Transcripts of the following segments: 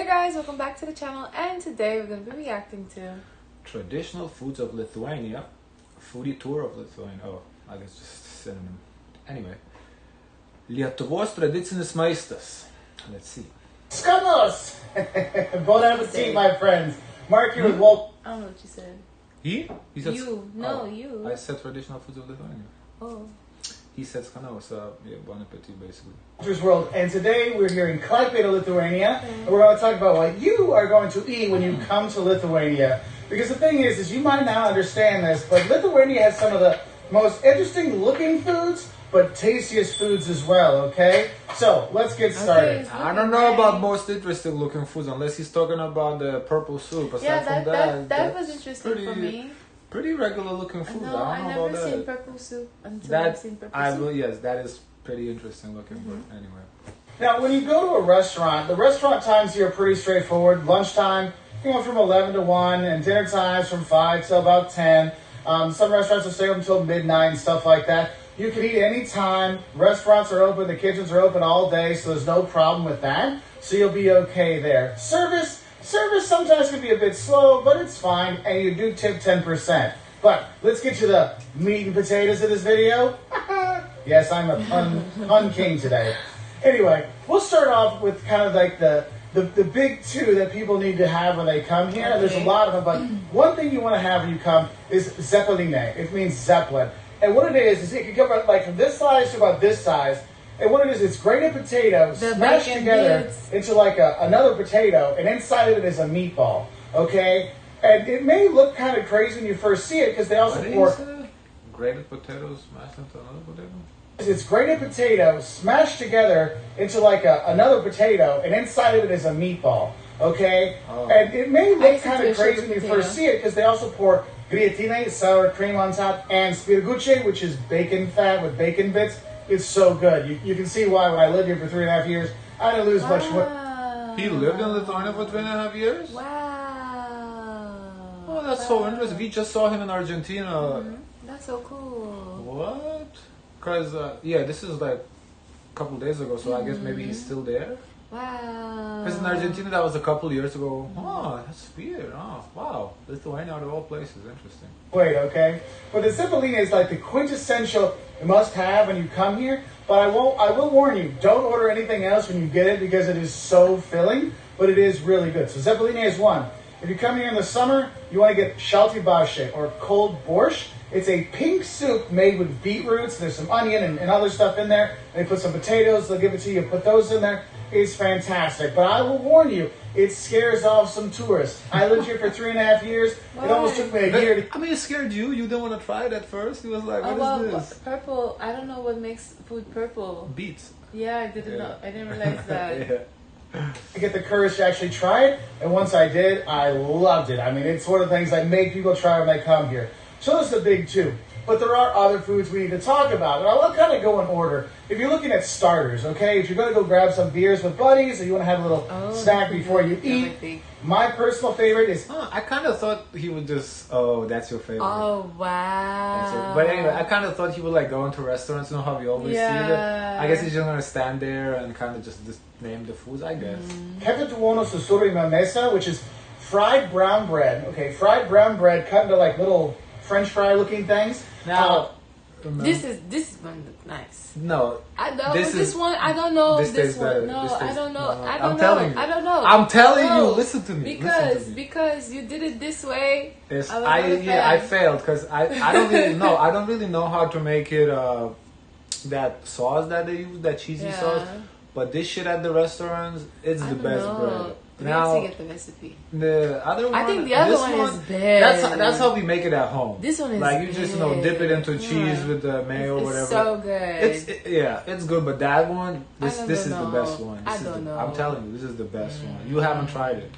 guys, welcome back to the channel, and today we're going to be reacting to Traditional Foods of Lithuania, Foodie Tour of Lithuania. Oh, I guess just synonym. Anyway, Lietuvos tradicinis maistas. Let's see. Skanus! Bon appetit, my friends. Mark here with Walt. I don't know what you said. He said You. No, you. I said Traditional Foods of Lithuania. Oh. He said skanus, yeah, bon appetit, basically. World, and today we're here in Klaipėda, Lithuania, and we're going to talk about what you are going to eat when you come to Lithuania. Because the thing is you might not understand this, but Lithuania has some of the most interesting looking foods, but tastiest foods as well, okay? So, let's get started. Okay, I don't know about most interesting looking foods, unless he's talking about the purple soup. Aside Yeah, from that was interesting for me. Pretty regular looking food. No, I don't know never about seen that. purple soup until I've seen purple soup. Yes, that is pretty interesting looking, but anyway. Now, when you go to a restaurant, the restaurant times here are pretty straightforward. Lunchtime, from 11 to 1, and dinner times from 5 till about 10. Some restaurants will stay open until midnight and stuff like that. You can eat any time. Restaurants are open, the kitchens are open all day, so there's no problem with that. So you'll be okay there. Service sometimes can be a bit slow, but it's fine, and you do tip 10%. But let's get to the meat and potatoes of this video. Yes, I'm a pun king today. Anyway, we'll start off with kind of like the big two that people need to have when they come here. Okay. There's a lot of them, but one thing you want to have when you come is zeppeline. It means zeppelin. And what it is it can go like from this size to about this size. And what it is, it's grated potatoes smashed together into like another potato, and inside of it is a meatball, okay? And it may look kind of crazy when you first see it, because they also pour... Grated potatoes smashed into another potato? It's grated potatoes smashed together into like another potato, and inside of it is a meatball, okay? Oh. And it may look kind of crazy when you first see it, because they also pour grietine, sour cream on top, and spirguce, which is bacon fat with bacon bits. It's so good. You can see why when I lived here for 3.5 years, I didn't lose much weight. He lived in Lithuania for 3.5 years? Wow. Oh, that's so interesting. We just saw him in Argentina. Mm-hmm. That's so cool. What? Because, yeah, this is like a couple days ago, so I guess maybe he's still there. Wow. Because in Argentina, that was a couple years ago. Oh, that's weird. Oh, wow. Lithuania out of all places. Interesting. Wait, okay. But the zeppeline is like the quintessential must-have when you come here. But I will warn you, don't order anything else when you get it, because it is so filling. But it is really good. So zeppeline is one. If you come here in the summer, you want to get shaltibashe, or cold borscht. It's a pink soup made with beetroots. There's some onion and other stuff in there. They put some potatoes. They'll give it to you. Put those in there. It's fantastic. But I will warn you, it scares off some tourists. I lived here for 3.5 years. It almost took me a year to... I mean, it scared you. You didn't want to try it at first. You was like, what is this? Purple. I don't know what makes food purple. Beets. Yeah, I didn't know. I didn't realize that. Yeah. I get the courage to actually try it. And once I did, I loved it. I mean, it's one of the things I make people try when they come here. So those are the big two. But there are other foods we need to talk about. And I'll kind of go in order. If you're looking at starters, okay? If you're going to go grab some beers with buddies, or you want to have a little snack before you eat, my personal favorite is... I kind of thought he would just... Oh, that's your favorite. Oh, wow. But anyway, I kind of thought he would like go into restaurants, you know how we always see it. I guess he's just going to stand there and kind of just name the foods, I guess. Kefituono susurima mesa, which is fried brown bread. Okay, fried brown bread cut into like little French fry looking things. Now, this one looks nice. No, I know this one. I don't know this one. No, I don't know. I don't know. I don't know. I'm telling you. Listen to me. Because you did it this way. Yes, I failed because I don't really know. I don't really know how to make it that sauce that they use, that cheesy sauce. But this shit at the restaurants, it's the best bread. Now, to get the recipe. The other one, I think the other one is better. That's how we make it at home. This one is like you just dip it into cheese with the mayo or whatever. It's so good. It's good. But that one, this is the best one. I don't know. I'm telling you, this is the best one. You haven't tried it.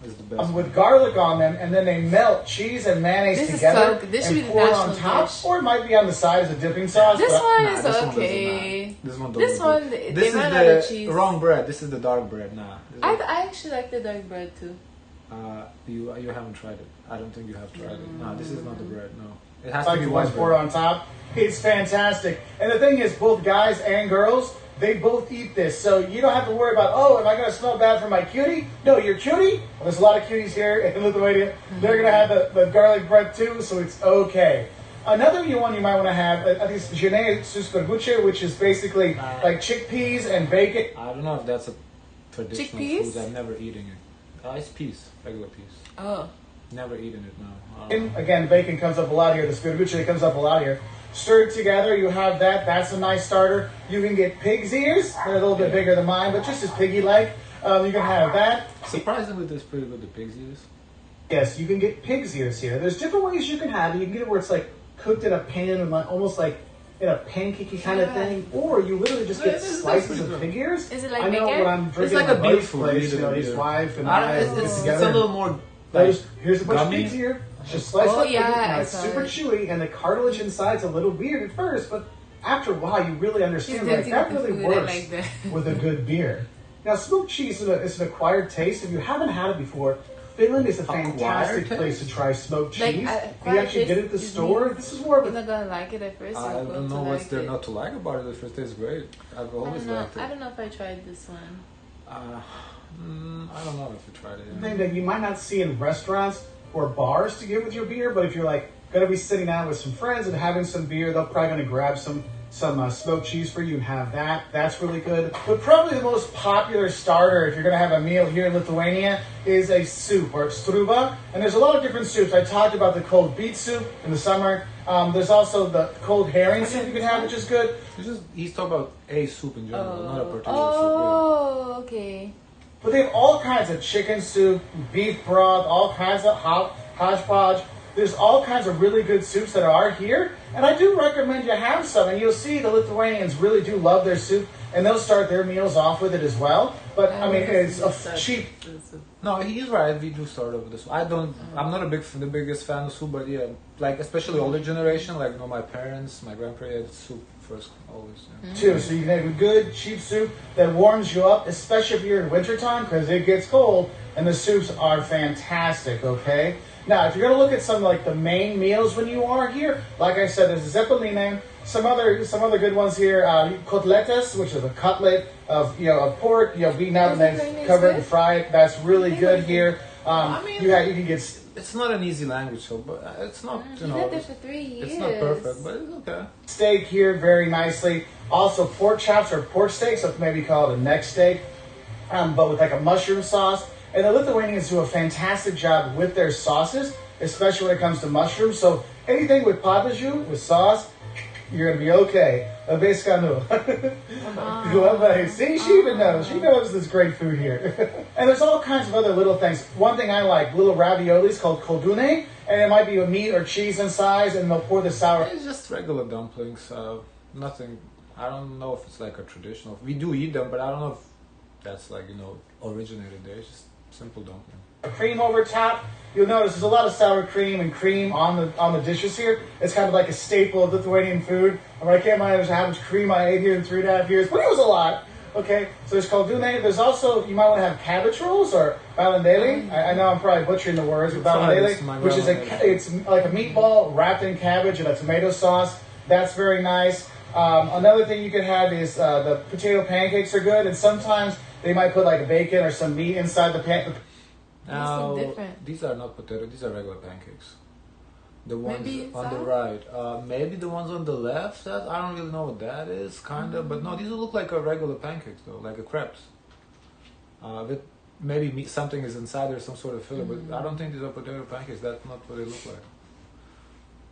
It's the best. With garlic on them, and then they melt cheese and mayonnaise together and pour it on top, or it might be on the side as a dipping sauce. This one is okay. This one they is ran out of cheese. Wrong bread. This is the dark bread. Nah. I actually like the dark bread too. You haven't tried it. I don't think you have tried it. No, this is not the bread. No, it has to be white bread on top. It's fantastic. And the thing is, both guys and girls, They both eat this, so you don't have to worry about, oh, am I going to smell bad for my cutie? No, your cutie, well, there's a lot of cuties here in Lithuania, they're going to have the garlic bread too, so it's okay. Another one you might want to have, I think it's žinai susperguche, which is basically like chickpeas and bacon. I don't know if that's a traditional food. I've never eaten it. It's peas, regular peas. Oh. Never eaten it, no. And again, bacon comes up a lot here. The spirguche comes up a lot here. Stirred together, you have that. That's a nice starter. You can get pig's ears. They're a little bit bigger than mine, but just as piggy-like. You can have that. Surprisingly, this is pretty good, the pig's ears. Yes, you can get pig's ears here. There's different ways you can have it. You can get it where it's like cooked in a pan, and almost like in a pancakey kind of thing, or you literally just get slices of pig ears. Is it like I know bacon? when I'm drinking it's like at a my beef place, his wife and I get it's together. a little more. Here's a bunch of pig's ear. Just slice up. Yeah, it's super chewy, and the cartilage inside's a little weird at first, but after a while, you really understand like that really works with a good beer. Now, smoked cheese is an acquired taste. If you haven't had it before, Finland is a fantastic place to try smoked cheese. If you actually get it at the store, this is more of a... You're not going to like it at first. I don't know what's there not to like about it. At first, it's great. I've always liked it. I don't know if I tried this one. I don't know if you tried it. Thing that you might not see in restaurants or bars to get with your beer, but if you're like going to be sitting out with some friends and having some beer, they're probably going to grab some smoked cheese for you and have that. That's really good. But probably the most popular starter, if you're going to have a meal here in Lithuania, is a soup, or struva. And there's a lot of different soups. I talked about the cold beet soup in the summer. There's also the cold herring soup you can have, which is good. He's talking about a soup in general, not a particular soup. Oh, okay. But they have all kinds of chicken soup, beef broth, all kinds of hodgepodge. There's all kinds of really good soups that are here, and I do recommend you have some. And you'll see the Lithuanians really do love their soup, and they'll start their meals off with it as well. But I mean, it's a cheap. No, he's right. We do start off with this. I'm not the biggest fan of soup, but yeah, like especially older generation, like my parents, my grandparents had soup first always. Yeah. Too, so you can have a good cheap soup that warms you up, especially if you're in wintertime, because it gets cold, and the soups are fantastic. Okay. Now, if you're going to look at some like the main meals when you are here, like I said, there's zeppeline, some other good ones here. Kotletas, which is a cutlet of pork, beaten up and then covered and fried. That's really good here. You can get. It's not an easy language, so but it's not. You've been there for 3 years. It's not perfect, but it's okay. Steak here, very nicely. Also, pork chops or pork steaks, so maybe call it a neck steak, but with like a mushroom sauce. And the Lithuanians do a fantastic job with their sauces, especially when it comes to mushrooms. So anything with padažu, with sauce, you're going to be okay. See, she even knows. She knows this great food here. And there's all kinds of other little things. One thing I like, little raviolis called koldune, and it might be a meat or cheese inside, and they'll pour the sour. It's just regular dumplings. Nothing. I don't know if it's like a traditional. We do eat them, but I don't know if that's like originated there. It's just simple dumpling. Cream over top. You'll notice there's a lot of sour cream and cream on the dishes here. It's kind of like a staple of Lithuanian food. I mean, I can't imagine how much cream I ate here in 3.5 years, but it was a lot. Okay, so there's koldune. There's also, you might want to have cabbage rolls or balandeli. I know I'm probably butchering the words, but balandeli, which is it's like a meatball wrapped in cabbage and a tomato sauce. That's very nice. Another thing you can have is the potato pancakes are good, and sometimes they might put like a bacon or some meat inside the pan. Now, these are not potato, these are regular pancakes. The ones on the right. Maybe the ones on the left, I don't really know what that is, kind of. But no, these look like a regular pancakes, though, like a crepes. With maybe something is inside, there's some sort of filler, but I don't think these are potato pancakes. That's not what they look like.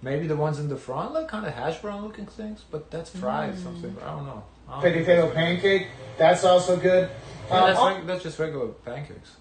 Maybe the ones in the front, like kind of hash brown looking things, but that's fried something. I don't know. Potato pancake, that's also good. Yeah, that's just regular pancakes.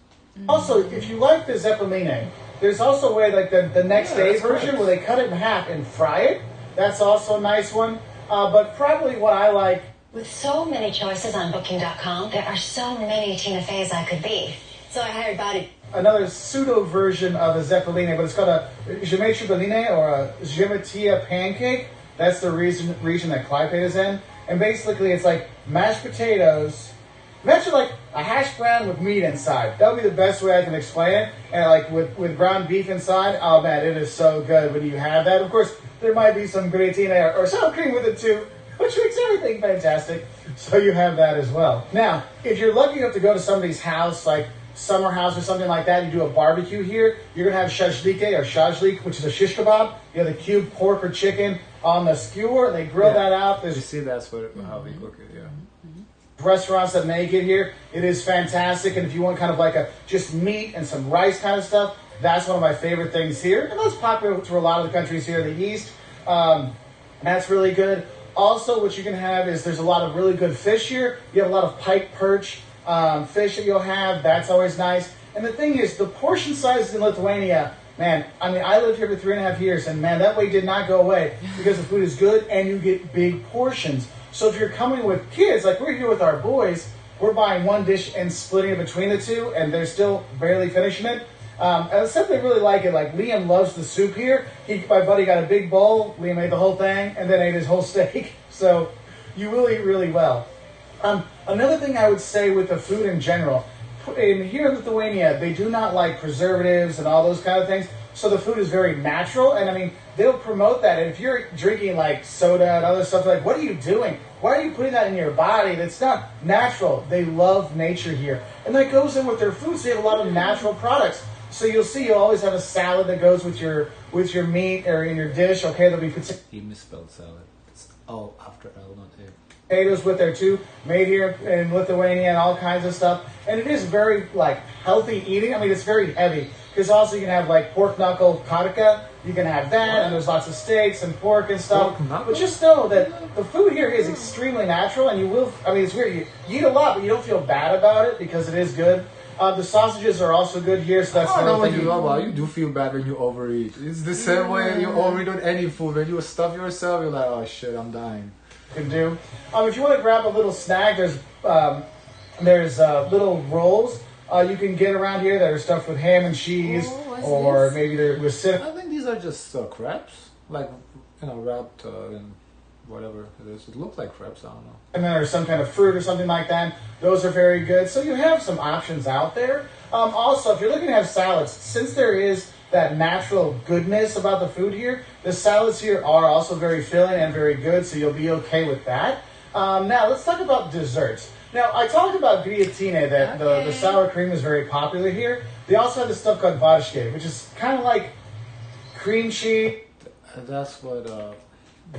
Also, if you like the zeppeline, there's also a way like the next day version where they cut it in half and fry it. That's also a nice one. But probably what I like. With so many choices on Booking.com, there are so many Tina Feys I could be. So I hired Body. Another pseudo version of a zeppeline, but it's called a gemetribeline or a gemetia pancake. That's the region that Klaipėda is in. And basically it's like mashed potatoes. Imagine like a hash brown with meat inside. That would be the best way I can explain it. And like with ground beef inside, oh man, it is so good when you have that. Of course, there might be some gratina or sour cream with it too, which makes everything fantastic. So you have that as well. Now, if you're lucky enough to go to somebody's house, like summer house or something like that, you do a barbecue here, you're going to have shashlik, which is a shish kebab. You have the cubed pork or chicken on the skewer. They grill that out. You see, that's how we cook it, Restaurants that make it here, it is fantastic. And if you want kind of like a just meat and some rice kind of stuff, that's one of my favorite things here. And that's popular to a lot of the countries here in the East. That's really good. Also, what you can have is there's a lot of really good fish here. You have a lot of pike, perch, fish that you'll have. That's always nice. And the thing is, the portion sizes in Lithuania, man, I mean, I lived here for 3.5 years, and man, that weight did not go away because the food is good and you get big portions. So if you're coming with kids, like we're here with our boys, we're buying one dish and splitting it between the two, and they're still barely finishing it. And except they really like it. Like Liam loves the soup here. My buddy got a big bowl. Liam ate the whole thing and then ate his whole steak. So you will eat really well. Another thing I would say with the food in general, here in Lithuania, they do not like preservatives and all those kind of things. So the food is very natural. And I mean, they'll promote that. And if you're drinking like soda and other stuff, like, what are you doing? Why are you putting that in your body? That's not natural. They love nature here. And that goes in with their food. So you have a lot of natural products. So you'll see you'll always have a salad that goes with your meat or in your dish. Okay, there'll be He misspelled salad. It's O after L, not A. Potatoes with there too, made here in Lithuania and all kinds of stuff. And it is very like healthy eating. I mean, it's very heavy because also you can have like pork knuckle katka. You can have that, and there's lots of steaks and pork and stuff. But just know that the food here is extremely natural, and you will. I mean, it's weird. You eat a lot, but you don't feel bad about it because it is good. The sausages are also good here, so that's another thing. You do feel bad when you overeat. It's the same way you overeat on any food. When you stuff yourself, you're like, oh shit, I'm dying. Can do. If you want to grab a little snack, there's little rolls you can get around here that are stuffed with ham and cheese, or maybe they're with cinnamon. I think these are just crepes, like wrapped in whatever it is. It looks like crepes. I don't know. And then there's some kind of fruit or something like that. Those are very good. So you have some options out there. Also, if you're looking to have salads, since there is that natural goodness about the food here, the salads here are also very filling and very good, so you'll be okay with that. Now, let's talk about desserts. Now, I talked about griatine, that the sour cream is very popular here. They also have this stuff called varshke, which is kind of like cream cheese. That's what...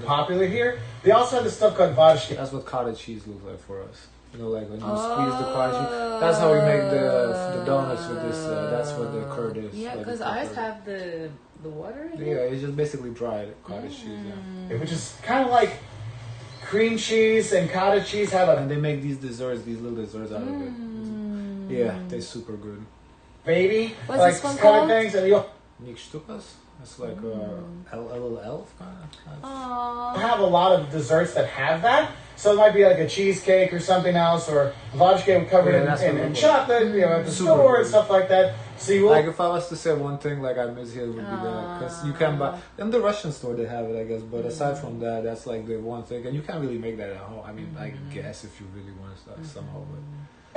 popular here. They also have this stuff called varshke. That's what cottage cheese looks like for us. Like when you squeeze the cottage cheese. That's how we make the donuts with this. That's what the curd is. Yeah, because ours have the water in it. Yeah, it's just basically dried cottage cheese. Yeah. Which is kind of like cream cheese and cottage cheese have and they make these little desserts out of it. Yeah, they're super good. Baby, what's like this one kind called? of things, and you'll it's like a little elf kind of. have a lot of desserts that have that. So it might be like a cheesecake or something else, or vodka covered in chocolate, at the store and stuff like that. So you will. Like if I was to say one thing like I miss here would be that, because you can buy in the Russian store they have it, I guess. But aside from that, that's like the one thing, and you can't really make that at home. I mean, I guess if you really want to start somehow, but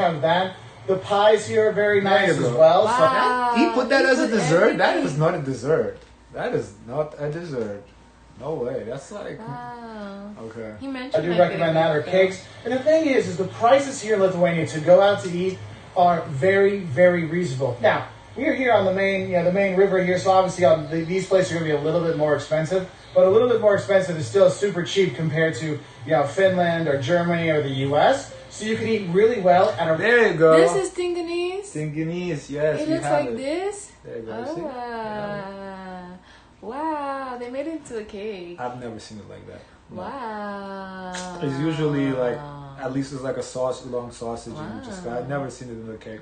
have that. The pies here are very nice as well. Wow. So he put that as a dessert. That is not a dessert. That is not a dessert. No way. That's like okay. He mentioned I do recommend that, or cakes. And the thing is the prices here in Lithuania to go out to eat are very, very reasonable. Now, we're here on the main river here, so obviously these places are going to be a little bit more expensive. But a little bit more expensive is still super cheap compared to Finland or Germany or the U.S. So you can eat really well. There you go. This is tinganese. Tinganese, yes. It looks like this. There you go. See? Wow, they made it into a cake. I've never seen it like that. No. Wow. It's usually like, at least it's like a long sausage. And you just, I've never seen it in a cake.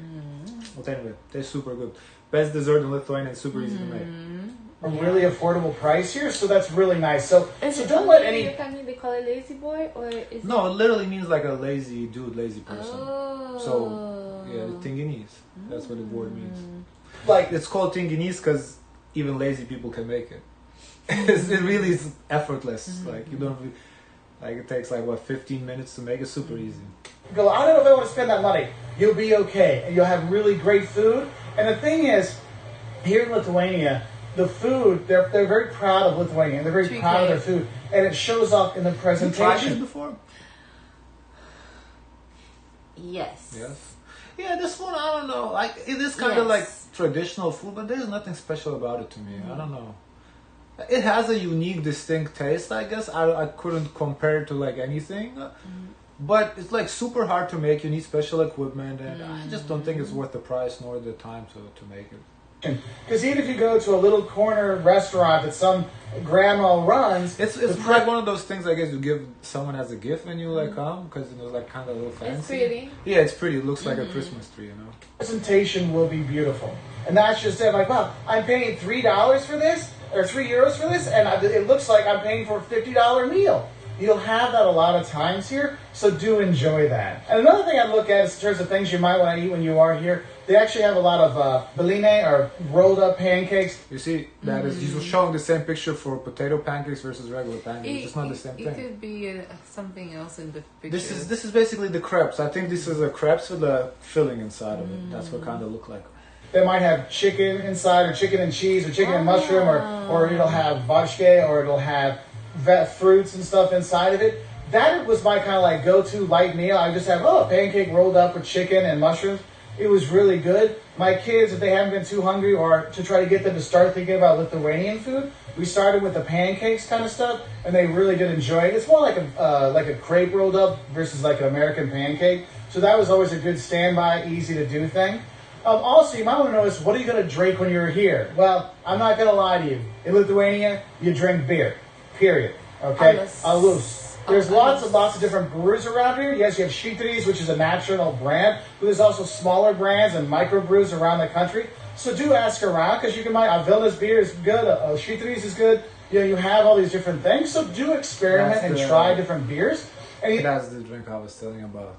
But anyway, they're super good. Best dessert in Lithuania and super easy to make. A really affordable price here, so that's really nice. So don't let any. Your family, they call it lazy boy, or is no, it literally means like a lazy dude, lazy person. So yeah, the tinganese. That's what the word means. Like it's called tinganese because even lazy people can make it. It really is effortless. Like you don't like it takes like 15 minutes to make it. Super easy. Go, I don't know if I want to spend that money. You'll be okay, and you'll have really great food. And the thing is, here in Lithuania, the food, they're very proud of Lithuania, and they're very proud of their food, and it shows up in the presentation. Have you tried this before? Yes. Yes. Yeah, this one I don't know. Like it is kind of like traditional food, but there's nothing special about it to me. I don't know. It has a unique, distinct taste. I guess I couldn't compare it to like anything. But it's like super hard to make. You need special equipment, and I just don't think it's worth the price nor the time to make it. Because even if you go to a little corner restaurant that some grandma runs, it's like one of those things I guess you give someone as a gift when you like come, because it's like kind of a little fancy. It's pretty. Yeah, it's pretty. It looks like a Christmas tree, you know. Presentation will be beautiful, and that's just it. Like, wow, I'm paying $3 for this or €3 for this, and it looks like I'm paying for a $50 meal. You'll have that a lot of times here, so do enjoy that. And another thing I look at is in terms of things you might want to eat when you are here. They actually have a lot of beline or rolled up pancakes. You see, that is he's showing the same picture for potato pancakes versus regular pancakes. It's not the same thing. It could be something else in the picture. This is basically the crepes. I think this is a crepes with a filling inside of it. That's what kind of look like. They might have chicken inside, or chicken and cheese, or chicken and mushroom, or it'll have vodka, or it'll have fruits and stuff inside of it. That was my kind of like go-to light meal. I just have a pancake rolled up with chicken and mushrooms. It was really good. My kids, if they haven't been too hungry, or to try to get them to start thinking about Lithuanian food, we started with the pancakes kind of stuff, and they really did enjoy it. It's more like a crepe rolled up versus like an American pancake. So that was always a good standby, easy to do thing. Also, you might want to notice, what are you going to drink when you're here? Well, I'm not going to lie to you. In Lithuania, you drink beer. Period. Okay? Alus. There's lots of different brews around here. Yes, you have Švyturys, which is a national brand, but there's also smaller brands and microbrews around the country. So do ask around, because you can buy Vilnius beer is good, Švyturys is good. You have all these different things. So do experiment and try different beers. And that's the drink I was telling you about.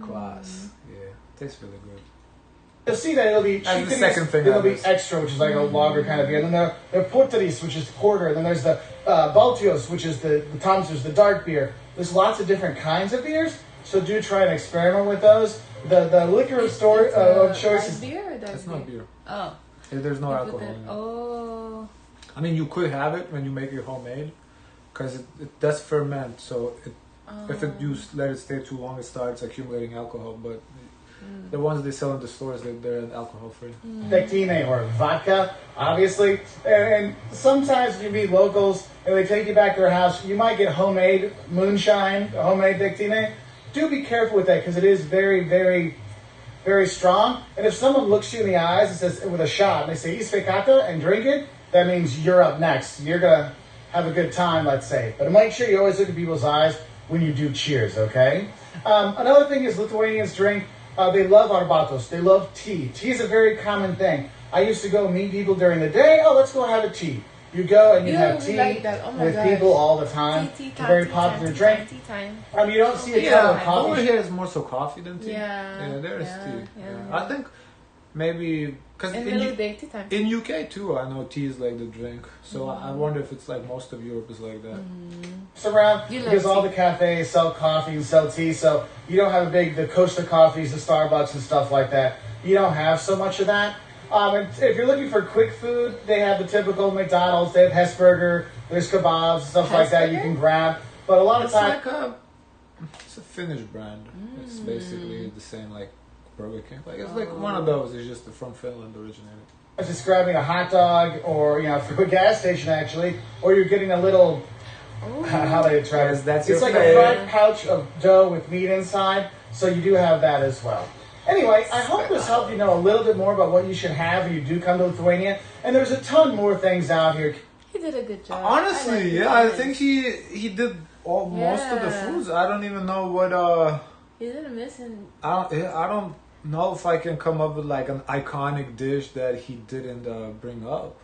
Class. Yeah, tastes really good. You'll see that it'll be the second thing. It'll be extra, which is like a longer kind of beer. And then the Porterys, which is porter. And then there's the Baltios, which is the Tamsus, the dark beer. There's lots of different kinds of beers, so do try and experiment with those. The liquor store of choice is beer or it's not beer. Oh, there's no alcohol in it. Oh, I mean, you could have it when you make it homemade, because it does ferment. So if you let it stay too long, it starts accumulating alcohol. But the ones they sell in the stores, they're alcohol free. Dectine or vodka, obviously. And sometimes you meet locals and they take you back to their house. You might get homemade moonshine, homemade Dectine. Do be careful with that, because it is very, very, very strong. And if someone looks you in the eyes and says, with a shot, and they say, "Isfekata," and drink it, that means you're up next. You're going to have a good time, let's say. But make sure you always look at people's eyes when you do cheers, okay? Another thing is Lithuanians drink. They love arbatos. They love tea. Tea is a very common thing. I used to go meet people during the day. Oh, let's go have a tea. You go and you have tea with people all the time. It's a very popular drink. Tea time. You don't see a ton of coffee. Over here is more so coffee than tea. Yeah, there is tea. Yeah. I think maybe because in UK too, I know tea is like the drink. So I wonder if it's like most of Europe is like that. It's around because all the cafes sell coffee and sell tea, so you don't have the Costa coffees, the Starbucks and stuff like that. You don't have so much of that. And if you're looking for quick food, they have the typical McDonald's. They have Hesburger. There's kebabs, stuff like that you can grab. But a lot of times, it's a Finnish brand. It's basically the same like Burger King. Like it's like one of those. It's just from Finland originated. Just grabbing a hot dog, or from a gas station actually, or you're getting a little. How they try it. It's like a fried pouch of dough with meat inside. So you do have that as well. Anyway, I hope this helped you know a little bit more about what you should have when you do come to Lithuania. And there's a ton more things out here. He did a good job. Honestly, I think he did most of the foods. I don't even know what. He didn't miss it. I don't know if I can come up with like an iconic dish that he didn't bring up.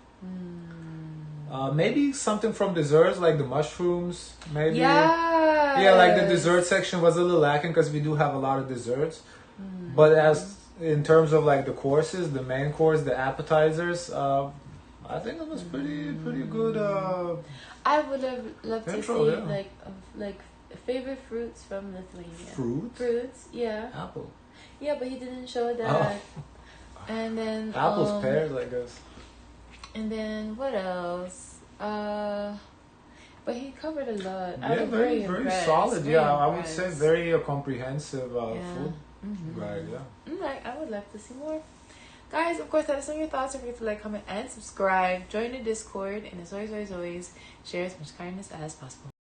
Maybe something from desserts, like the mushrooms. Maybe. Yeah, like the dessert section was a little lacking, because we do have a lot of desserts. But as in terms of like the courses, the main course, the appetizers, I think it was pretty good. I would have loved to see like favorite fruits from Lithuania. Fruits, yeah. Apple. Yeah, but he didn't show that. And then apples, pears, I guess. And then what else? But he covered a lot. Yeah, very solid. Yeah, I would say very comprehensive food guide. Yeah. I would love to see more. Guys, of course, let us know your thoughts. Don't forget to like, comment, and subscribe. Join the Discord. And as always, share as much kindness as possible.